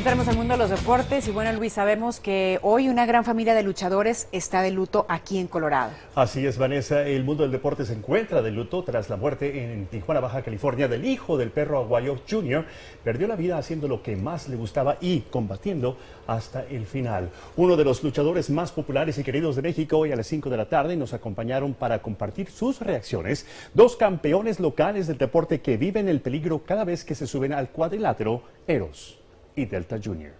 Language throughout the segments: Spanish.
Entramos al mundo de los deportes y bueno, Luis, sabemos que hoy una gran familia de luchadores está de luto aquí en Colorado. Así es, Vanessa, el mundo del deporte se encuentra de luto tras la muerte en Tijuana, Baja California, del hijo del perro Aguayo Jr. Perdió la vida haciendo lo que más le gustaba y combatiendo hasta el final. Uno de los luchadores más populares y queridos de México, hoy a las 5 de la tarde nos acompañaron para compartir sus reacciones. Dos campeones locales del deporte que viven el peligro cada vez que se suben al cuadrilátero Eros y Delta Jr.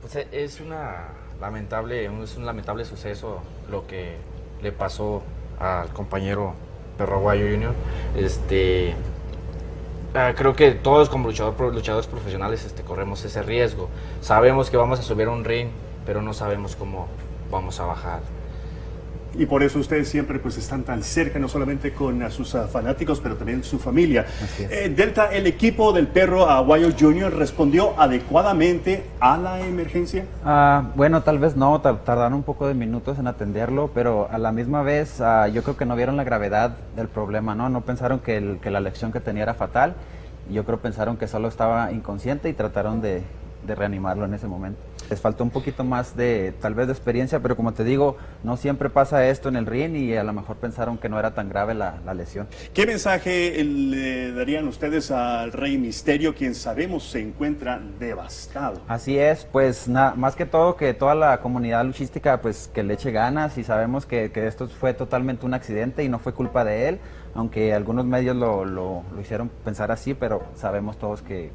Pues es un lamentable suceso lo que le pasó al compañero Perro Aguayo Jr. Creo que todos como luchadores profesionales corremos ese riesgo. Sabemos que vamos a subir a un ring, pero no sabemos cómo vamos a bajar. Y por eso ustedes siempre pues están tan cerca, no solamente con sus fanáticos, pero también su familia. Delta, ¿el equipo del perro Aguayo Jr. respondió adecuadamente a la emergencia? Bueno, tal vez no, tardaron un poco de minutos en atenderlo, pero a la misma vez yo creo que no vieron la gravedad del problema, ¿no? No pensaron que la lesión que tenía era fatal, y yo creo que pensaron que solo estaba inconsciente y trataron de reanimarlo en ese momento. Les faltó un poquito más tal vez de experiencia, pero como te digo, no siempre pasa esto en el ring y a lo mejor pensaron que no era tan grave la lesión. ¿Qué mensaje le darían ustedes al Rey Misterio, quien sabemos se encuentra devastado? Así es, pues más que todo que toda la comunidad luchística pues que le eche ganas, y sabemos que esto fue totalmente un accidente y no fue culpa de él, aunque algunos medios lo hicieron pensar así, pero sabemos todos que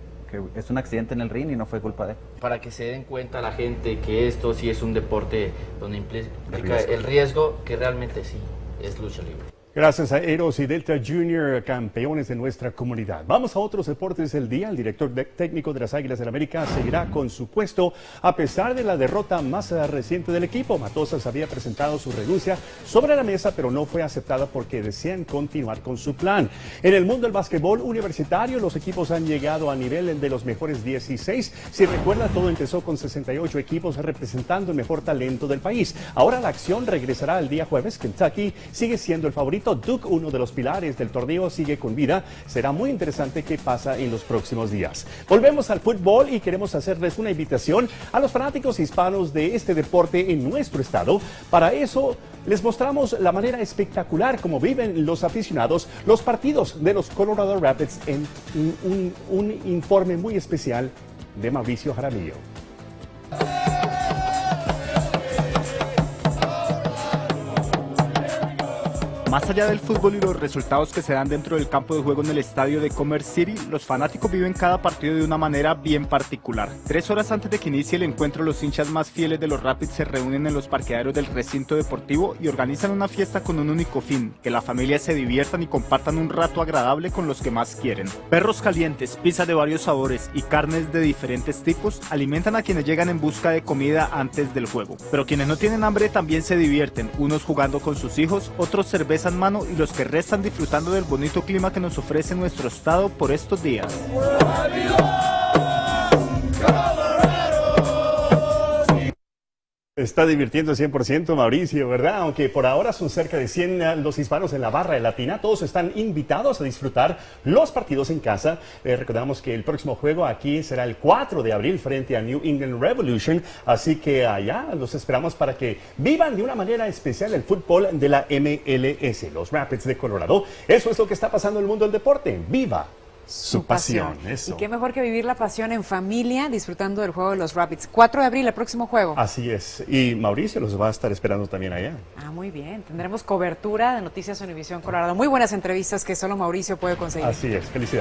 es un accidente en el ring y no fue culpa de él. Para que se den cuenta la gente que esto sí es un deporte donde implica el riesgo, que realmente sí es lucha libre. Gracias a Eros y Delta Jr., campeones de nuestra comunidad. Vamos a otros deportes del día. El director técnico de las Águilas del América seguirá con su puesto a pesar de la derrota más reciente del equipo. Matosas había presentado su renuncia sobre la mesa, pero no fue aceptada porque desean continuar con su plan. En el mundo del básquetbol universitario, los equipos han llegado a nivel de los mejores 16. Si recuerda, todo empezó con 68 equipos representando el mejor talento del país. Ahora la acción regresará el día jueves. Kentucky sigue siendo el favorito. Duke, uno de los pilares del torneo, sigue con vida. Será muy interesante qué pasa en los próximos días. Volvemos al fútbol y queremos hacerles una invitación a los fanáticos hispanos de este deporte en nuestro estado. Para eso les mostramos la manera espectacular como viven los aficionados los partidos de los Colorado Rapids en un informe muy especial de Mauricio Jaramillo. Más allá del fútbol y los resultados que se dan dentro del campo de juego en el estadio de Commerce City, los fanáticos viven cada partido de una manera bien particular. 3 horas antes de que inicie el encuentro, los hinchas más fieles de los Rapids se reúnen en los parqueaderos del recinto deportivo y organizan una fiesta con un único fin: que la familia se diviertan y compartan un rato agradable con los que más quieren. Perros calientes, pizza de varios sabores y carnes de diferentes tipos alimentan a quienes llegan en busca de comida antes del juego. Pero quienes no tienen hambre también se divierten, unos jugando con sus hijos, otros cerveza en mano y los que restan disfrutando del bonito clima que nos ofrece nuestro estado por estos días. Está divirtiendo 100% Mauricio, ¿verdad? Aunque por ahora son cerca de 100 los hispanos en la barra de Latina, todos están invitados a disfrutar los partidos en casa. Recordamos que el próximo juego aquí será el 4 de abril frente a New England Revolution, así que allá los esperamos para que vivan de una manera especial el fútbol de la MLS, los Rapids de Colorado. Eso es lo que está pasando en el mundo del deporte. ¡Viva su pasión! Eso. Y qué mejor que vivir la pasión en familia, disfrutando del juego de los Rapids. 4 de abril, el próximo juego. Así es. Y Mauricio los va a estar esperando también allá. Muy bien. Tendremos cobertura de Noticias Univisión Colorado. Muy buenas entrevistas que solo Mauricio puede conseguir. Así es. Felicidades.